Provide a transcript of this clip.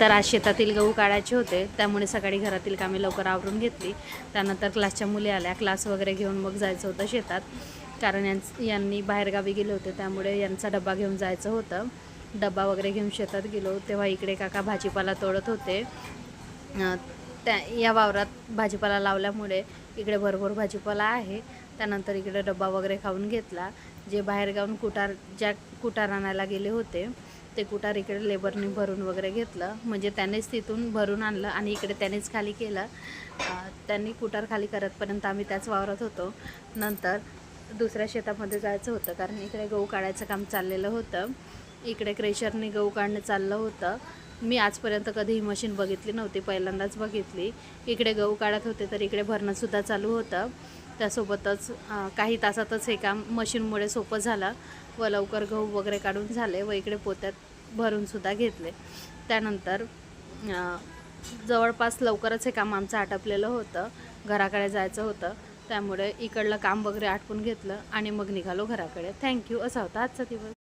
तर आज शेतातील गहू काढायचे होते, त्यामुळे सकाळी घरातील कामे लवकर आवरून घेतली. त्यानंतर क्लासच्या मुली आल्या, क्लास वगैरे घेऊन मग जायचं होतं शेतात, कारण यांनी बाहेरगावी गेले होते, त्यामुळे यांचा डबा घेऊन जायचं होतं. डबा वगैरे घेऊन शेतात गेलो तेव्हा इकडे काका भाजीपाला तोडत होते. या वावरात भाजीपाला लावल्यामुळे इकडे भरपूर भाजीपाला आहे. त्यानंतर इकडे डबा वगैरे खाऊन घेतला. जे बाहेरगावून कुटार आणायला गेले होते ते कुटार इकडे लेबरनी भरून वगैरे घेतलं, म्हणजे त्यानेच तिथून भरून आणलं आणि इकडे त्यानेच खाली केलं. त्यांनी कुटार खाली करतपर्यंत आम्ही त्याच वावरात होतो. नंतर दुसऱ्या शेतामध्ये जायचं होतं, कारण इकडे गहू काढायचं काम चाललेलं होतं. इकडे क्रेशरने गहू काढणं चाललं होतं. मी आजपर्यंत कधी ही मशीन बघितली नव्हती, पहिल्यांदाच बघितली. इकडे गहू काढत होते तर इकडे भरणंसुद्धा चालू होतं. त्यासोबतच काही तासातच हे काम मशीनमुळे सोपं झालं व लवकर गहू वगैरे काढून झाले व इकडे पोत्यात भरूनसुद्धा घेतले. त्यानंतर जवळपास लवकरच हे काम आमचं आटपलेलं होतं. घराकडे जायचं होतं, त्यामुळे इकडलं काम वगैरे आटपून घेतलं आणि मग निघालो घराकडे. थँक्यू. असा होता आजचा दिवस.